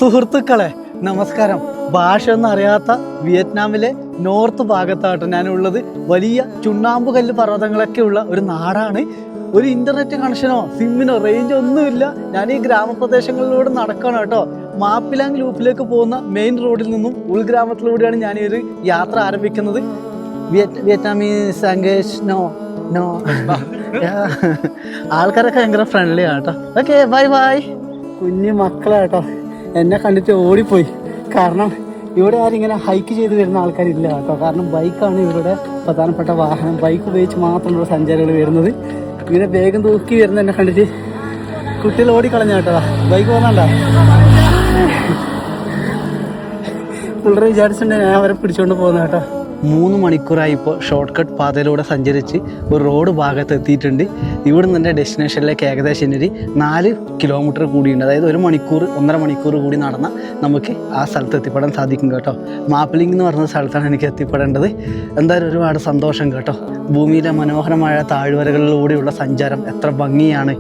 സുഹൃത്തുക്കളെ നമസ്കാരം. ഭാഷ ഒന്നും അറിയാത്ത വിയറ്റ്നാമിലെ നോർത്ത് ഭാഗത്തായിട്ട് ഞാനുള്ളത്. വലിയ ചുണ്ണാമ്പുകല്ല് പർവ്വതങ്ങളൊക്കെ ഉള്ള ഒരു നാടാണ്. ഒരു ഇന്റർനെറ്റ് കണക്ഷനോ സിമ്മിനോ റേഞ്ചോ ഒന്നുമില്ല. ഞാൻ ഈ ഗ്രാമപ്രദേശങ്ങളിലൂടെ നടക്കണം കേട്ടോ. മാപ്പിലാങ് ലൂപ്പിലേക്ക് പോകുന്ന മെയിൻ റോഡിൽ നിന്നും ഉൾഗ്രാമത്തിലൂടെയാണ് ഞാൻ ഈ ഒരു യാത്ര ആരംഭിക്കുന്നത്. വിയറ്റ്നാമീസ് ലാംഗ്വേജ് നോ ആൾക്കാരൊക്കെ ഭയങ്കര ഫ്രണ്ട്ലി ആണ് കേട്ടോ. Okay bye bye. കുഞ്ഞു മക്കളാട്ടോ എന്നെ കണ്ടിട്ട് ഓടിപ്പോയി. കാരണം ഇവിടെ ആരും ഇങ്ങനെ ഹൈക്ക് ചെയ്ത് വരുന്ന ആൾക്കാരില്ല കേട്ടോ. കാരണം ബൈക്കാണ് ഇവരുടെ പ്രധാനപ്പെട്ട വാഹനം. ബൈക്ക് ഉപയോഗിച്ച് മാത്രമുള്ള സഞ്ചാരികൾ വരുന്നത്. ഇങ്ങനെ വേഗം തൂക്കി വരുന്ന എന്നെ കണ്ടിട്ട് കുട്ടികൾ ഓടിക്കളഞ്ഞ കേട്ടോ. ബൈക്ക് പോകുന്നുണ്ടോ? പിള്ളേർ വിചാരിച്ചിട്ടുണ്ടെങ്കിൽ ഞാൻ അവരെ പിടിച്ചുകൊണ്ട് പോകുന്ന കേട്ടോ. 3 മണിക്കൂറായി ഇപ്പോൾ ഷോർട്ട് കട്ട് പാതയിലൂടെ സഞ്ചരിച്ച് ഒരു റോഡ് ഭാഗത്ത് എത്തിയിട്ടുണ്ട്. ഇവിടെ നിന്ന് എൻ്റെ ഡെസ്റ്റിനേഷനിലേക്ക് ഏകദേശം ഒരു 4 കിലോമീറ്റർ കൂടിയുണ്ട്. അതായത് 1.5 മണിക്കൂർ കൂടി നടന്നാൽ നമുക്ക് ആ സ്ഥലത്ത് എത്തിപ്പെടാൻ സാധിക്കും കേട്ടോ. മാപ്പിലിംഗ് എന്ന് പറഞ്ഞ സ്ഥലത്താണ് എനിക്ക് എത്തിപ്പെടേണ്ടത്. എന്തായാലും ഒരുപാട് സന്തോഷം കേട്ടോ. ഭൂമിയിലെ മനോഹരമായ താഴ്വരകളിലൂടെയുള്ള സഞ്ചാരം എത്ര ഭംഗിയാണ്.